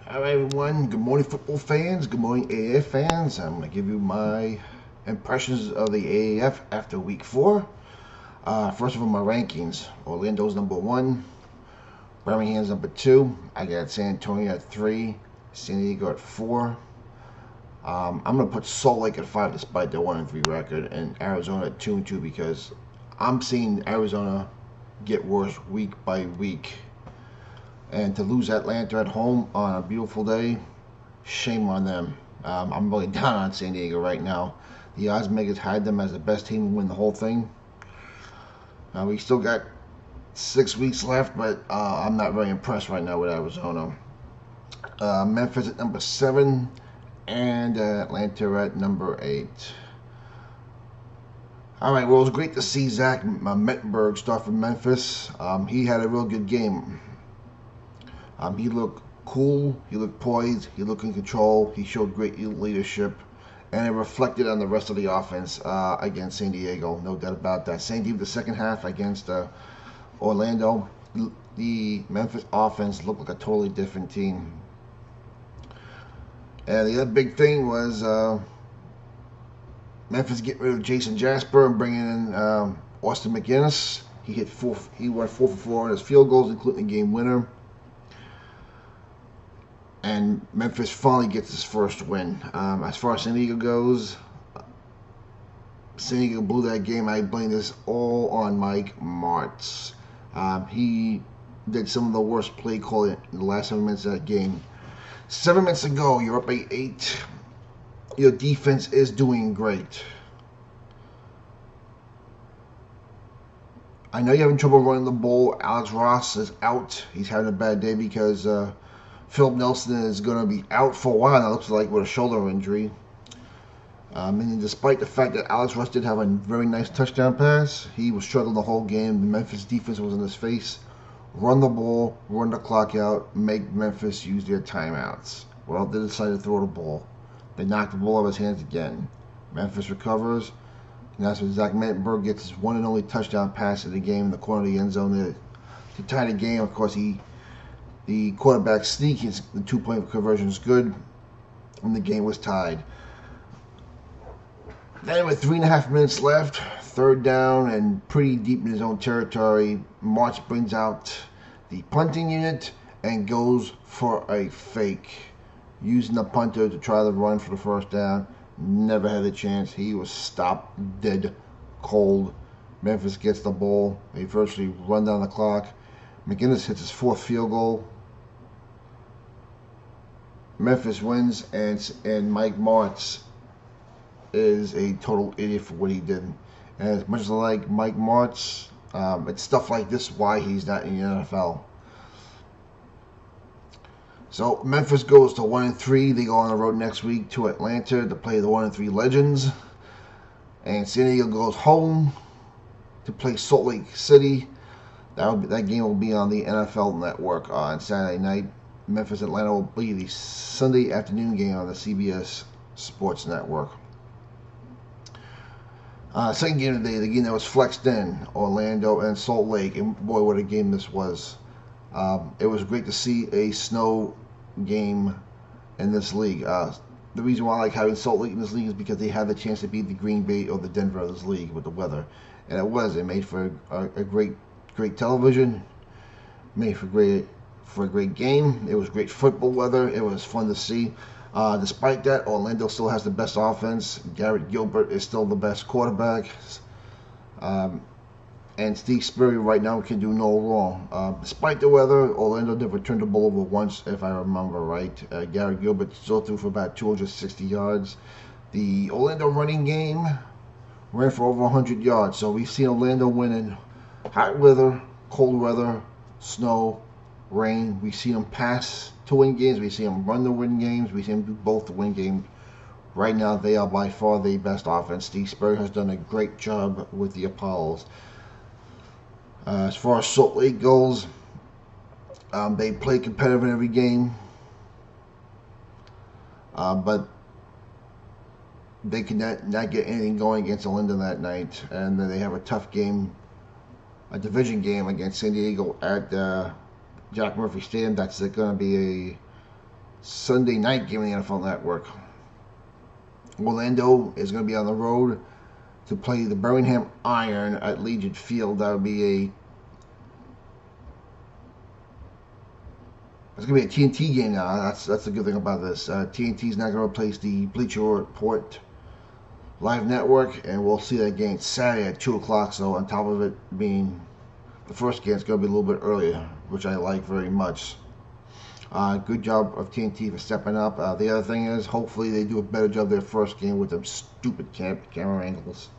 All right, everyone. Good morning, football fans. Good morning, AAF fans. I'm going to give you my impressions of the AAF after week 4. First of all, my rankings. Orlando's number 1. Birmingham's number 2. I got San Antonio at 3. San Diego at 4. I'm going to put Salt Lake at 5 despite their 1-3 record, and Arizona at 2-2 because I'm seeing Arizona get worse week by week. And to lose Atlanta at home on a beautiful day, shame on them. I'm really down on San Diego right now. The odds makers had them as the best team to win the whole thing. We still got 6 weeks left, but I'm not very impressed right now with Arizona. Memphis at number 7 and Atlanta at number 8. All right, well, it was great to see Zach Mettenberg start for Memphis. He had a real good game. He looked cool, he looked poised, he looked in control, he showed great leadership, and it reflected on the rest of the offense against San Diego, no doubt about that. Same thing the second half against Orlando. The Memphis offense looked like a totally different team. And the other big thing was Memphis getting rid of Jason Jasper and bringing in Austin McGinnis. He went 4 for 4 on his field goals, including the game winner. And Memphis finally gets his first win. As far as San Diego goes, San Diego blew that game. I blame this all on Mike Martz. He did some of the worst play calling in the last 7 minutes of that game. 7 minutes ago, you're up by 8. Your defense is doing great. I know you're having trouble running the ball. Alex Ross is out. He's having a bad day because Philip Nelson is going to be out for a while now, looks like, with a shoulder injury. And despite the fact that Alex Ross did have a very nice touchdown pass, he was struggling the whole game. The Memphis defense was in his face. Run the ball, run the clock out, make Memphis use their timeouts. Well, they decided to throw the ball. They knocked the ball out of his hands again. Memphis recovers, and that's when Zach Mettenberg gets his one and only touchdown pass of the game in the corner of the end zone to tie the game. Of course, the quarterback sneak, the 2-point conversion is good, and the game was tied. Then with 3.5 minutes left, 3rd down and pretty deep in his own territory, March brings out the punting unit and goes for a fake, using the punter to try to run for the first down. Never had a chance. He was stopped dead cold. Memphis gets the ball. They virtually run down the clock. McGinnis hits his 4th field goal. Memphis wins, and Mike Martz is a total idiot for what he did. And as much as I like Mike Martz, it's stuff like this why he's not in the NFL. So Memphis goes to 1-3. They go on the road next week to Atlanta to play the 1-3 Legends. And San Diego goes home to play Salt Lake City. That game will be on the NFL Network on Saturday night. Memphis Atlanta will be the Sunday afternoon game on the CBS Sports Network. Second game of the day, the game that was flexed in, Orlando and Salt Lake, and boy, what a game this was. It was great to see a snow game in this league. The reason why I like having Salt Lake in this league is because they had the chance to beat the Green Bay or the Denver of this league with the weather, and it made for a great television, made for a great game. It was great football weather. It was fun to see. Despite that, Orlando still has the best offense. Garrett Gilbert is still the best quarterback. And Steve Spurrier right now can do no wrong. Despite the weather, Orlando never turned the ball over once, if I remember right. Garrett Gilbert still threw for about 260 yards. The Orlando running game ran for over 100 yards. So we've seen Orlando win in hot weather, cold weather, snow, rain. We've seen them pass to win games. We've seen them run to win games. We've seen them do both to win games. Right now, they are by far the best offense. Steve Spurrier has done a great job with the Apollos. As far as Salt Lake goes, they play competitive in every game. But they could not get anything going against Orlando that night, and then they have a tough game, a division game against San Diego at Jack Murphy Stadium. That's going to be a Sunday night game on the NFL Network. Orlando is going to be on the road to play the Birmingham Iron at Legion Field. That would be it's going to be a TNT game now. That's the good thing about this. TNT is not going to replace the Bleacher Report live network, and we'll see that game Saturday at 2 o'clock. So on top of it being the first game, it's going to be a little bit earlier, which I like very much. Good job of TNT for stepping up. The other thing is, hopefully they do a better job their first game with them stupid camera angles.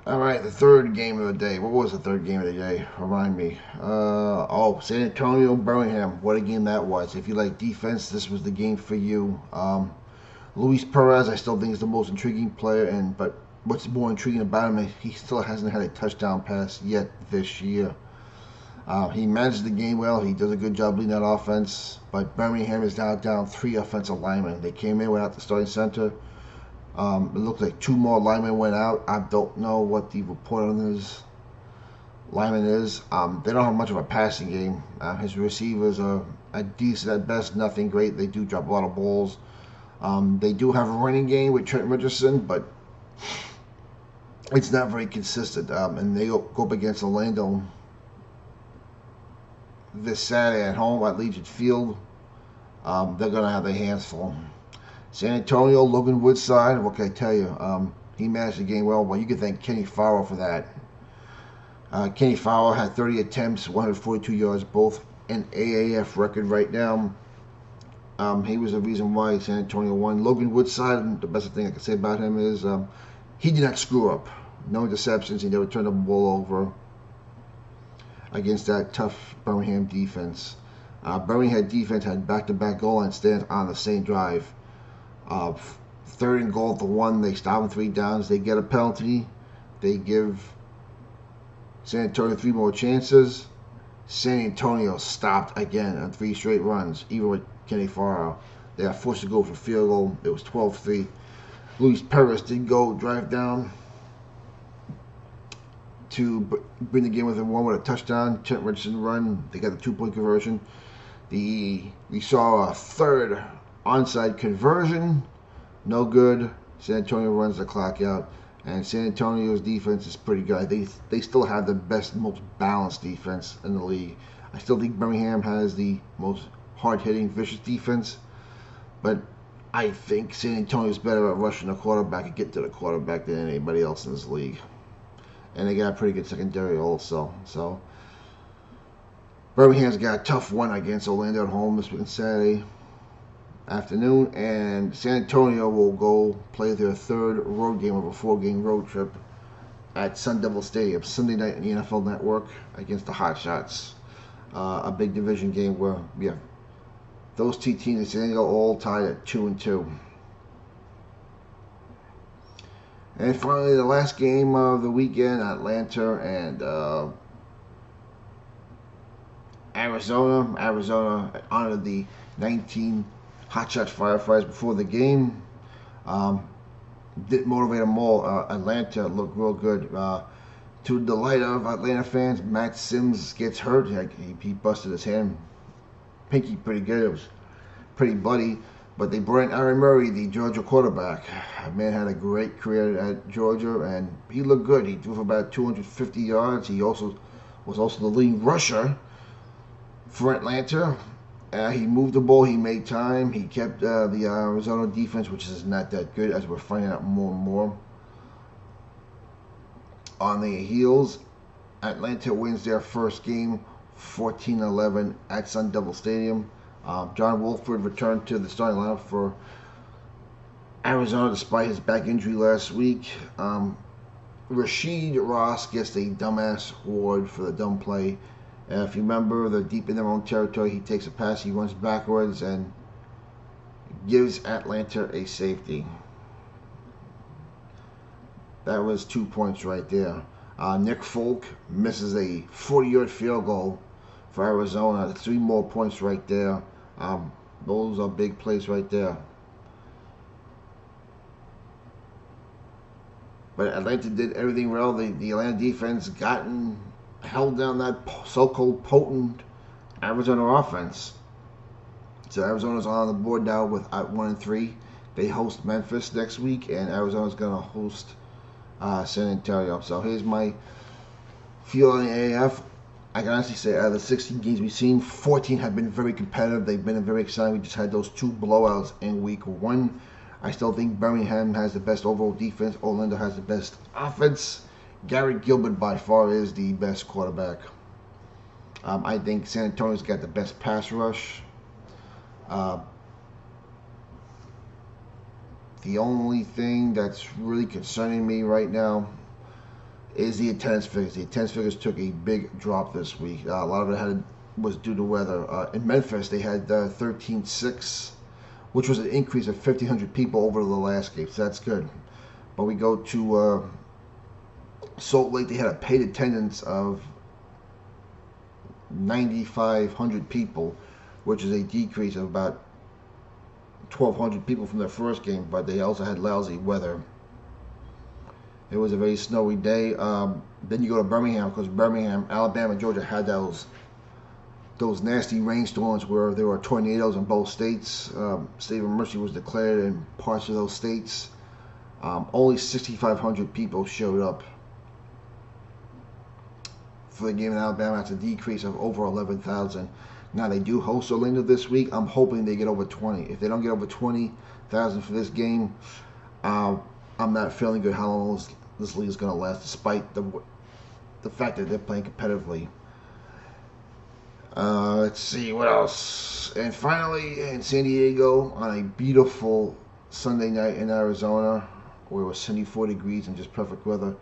All right, the third game of the day. What was the third game of the day? Remind me. San Antonio, Birmingham. What a game that was. If you like defense, this was the game for you. Luis Perez, I still think is the most intriguing player, but what's more intriguing about him is he still hasn't had a touchdown pass yet this year. He managed the game well. He does a good job leading that offense, but Birmingham is now down 3 offensive linemen. They came in without the starting center. It looked like 2 more linemen went out. I don't know what the report on his lineman is. They don't have much of a passing game. His receivers are decent at best, nothing great. They do drop a lot of balls. They do have a running game with Trent Richardson, but it's not very consistent. And they go up against Orlando this Saturday at home at Legion Field. They're going to have their hands full. San Antonio, Logan Woodside, what can I tell you? He managed the game well. Well, you can thank Kenny Farrell for that. Kenny Farrell had 30 attempts, 142 yards, both an AAF record right now. He was the reason why San Antonio won. Logan Woodside, the best thing I can say about him is he did not screw up. No interceptions. He never turned the ball over against that tough Birmingham defense. Birmingham defense had back-to-back goal line stands on the same drive. 3rd and goal at the 1, they stop them 3 downs. They get a penalty. They give San Antonio 3 more chances. San Antonio stopped again on 3 straight runs, even with Kenny Farrell. They got forced to go for field goal. It was 12-3. Luis Perez did go drive down to bring the game within 1 with a touchdown. Trent Richardson run. They got the 2-point conversion. We saw a 3rd onside conversion, no good. San Antonio runs the clock out, and San Antonio's defense is pretty good. They still have the best, most balanced defense in the league. I still think Birmingham has the most hard-hitting, vicious defense, but I think San Antonio's better at rushing the quarterback and getting to the quarterback than anybody else in this league. And they got a pretty good secondary also. So Birmingham's got a tough one against Orlando at home this weekend, Saturday afternoon, and San Antonio will go play their 3rd road game of a 4-game road trip at Sun Devil Stadium Sunday night on the NFL Network against the Hot Shots. A big division game where we have those 2 teams in San Diego all tied at 2-2. And finally, the last game of the weekend, Atlanta and Arizona. Arizona honored the 19 hotshot firefighters before the game. Didn't motivate them all. Atlanta looked real good. To the delight of Atlanta fans, Matt Sims gets hurt. He busted his hand, pinky, pretty good. It was pretty bloody. But they brought in Aaron Murray, the Georgia quarterback. Man had a great career at Georgia, and he looked good. He threw for about 250 yards. He was also the leading rusher for Atlanta. He moved the ball. He made time. He kept the Arizona defense, which is not that good, as we're finding out more and more, on their heels. Atlanta wins their first game 14-11 at Sun Devil Stadium. John Wolford returned to the starting lineup for Arizona despite his back injury last week. Rasheed Ross gets the dumbass award for the dumb play. If you remember, they're deep in their own territory. He takes a pass, he runs backwards, and gives Atlanta a safety. That was 2 points right there. Nick Folk misses a 40-yard field goal for Arizona. 3 more points right there. Those are big plays right there. But Atlanta did everything well. The Atlanta defense held down that so-called potent Arizona offense. So Arizona's on the board now with 1-3. They host Memphis next week, and Arizona's going to host San Antonio. So here's my feel on the AAF. I can honestly say out of the 16 games we've seen, 14 have been very competitive. They've been very exciting. We just had those 2 blowouts in week 1. I still think Birmingham has the best overall defense. Orlando has the best offense. Garrett Gilbert by far is the best quarterback. I think San Antonio's got the best pass rush. The only thing that's really concerning me right now is the attendance figures. The attendance figures took a big drop this week. A lot of it was due to weather. In Memphis, they had 13,600, which was an increase of 1,500 people over the last game, so that's good. But we go to Salt Lake, they had a paid attendance of 9,500 people, which is a decrease of about 1,200 people from their first game, but they also had lousy weather. It was a very snowy day. Then you go to Birmingham, because Birmingham, Alabama, and Georgia had those nasty rainstorms where there were tornadoes in both states. State of emergency was declared in parts of those states. Only 6,500 people showed up for the game in Alabama. That's a decrease of over 11,000. Now they do host Orlando this week. I'm hoping they get over 20. If they don't get over 20,000 for this game, I'm not feeling good how long this league is going to last, despite the fact that they're playing competitively. Let's see what else. And finally, in San Diego, on a beautiful Sunday night in Arizona, where it was 74 degrees and just perfect weather,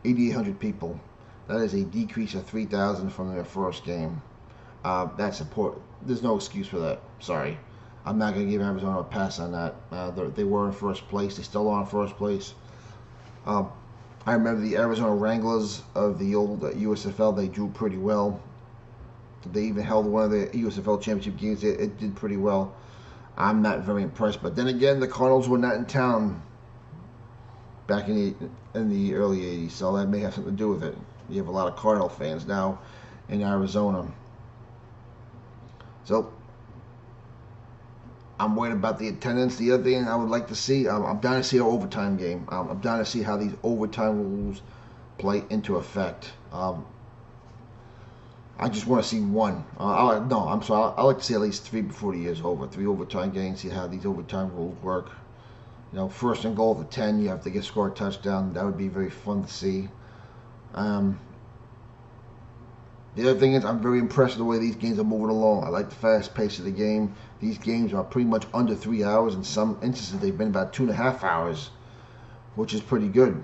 8,800 people. That is a decrease of 3,000 from their first game. That's important. There's no excuse for that. Sorry. I'm not going to give Arizona a pass on that. They were in first place. They still are in first place. I remember the Arizona Wranglers of the old USFL. They drew pretty well. They even held one of the USFL championship games. It did pretty well. I'm not very impressed. But then again, the Cardinals were not in town back in the early 80s, so that may have something to do with it. You have a lot of Cardinal fans now in Arizona. So I'm worried about the attendance. The other thing I would like to see, I'm down to see an overtime game. I'm down to see how these overtime rules play into effect. I just want to see one. I'm sorry. I like to see at least 3 before the year's over. 3 overtime games. See how these overtime rules work. You know, first and goal at the 10, you have to score a touchdown. That would be very fun to see. The other thing is, I'm very impressed with the way these games are moving along. I like the fast pace of the game. These games are pretty much under 3 hours. In some instances, they've been about 2.5 hours, which is pretty good.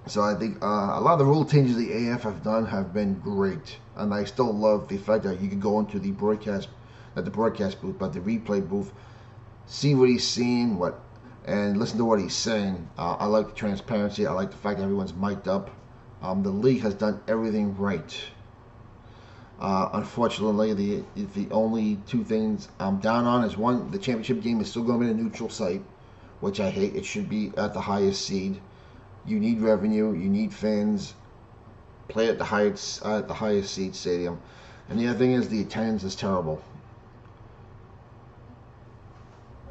So I think a lot of the rule changes the AAF have done have been great, and I still love the fact that you can go into the broadcast, not the broadcast booth, but the replay booth, see what he's seeing, and listen to what he's saying. I like the transparency. I like the fact that everyone's mic'd up. The league has done everything right. Unfortunately, the only 2 things I'm down on is, one, the championship game is still going to be a neutral site, which I hate. It should be at the highest seed. You need revenue. You need fans. Play at the highest seed stadium. And the other thing is the attendance is terrible.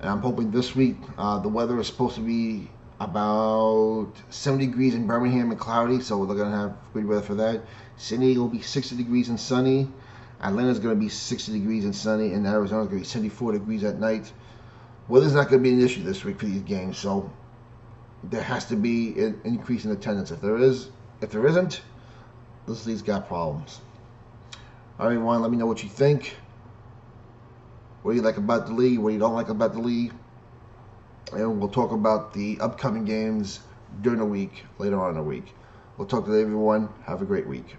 And I'm hoping this week the weather is supposed to be about 70 degrees in Birmingham and cloudy, so they're going to have good weather for that. San Diego will be 60 degrees and sunny. Atlanta's going to be 60 degrees and sunny, and Arizona's going to be 74 degrees at night. Weather's not going to be an issue this week for these games, so there has to be an increase in attendance. If there isn't, this league's got problems. All right, everyone, let me know what you think. What do you like about the league? What you don't like about the league? And we'll talk about the upcoming games during the week, later on in the week. We'll talk to everyone. Have a great week.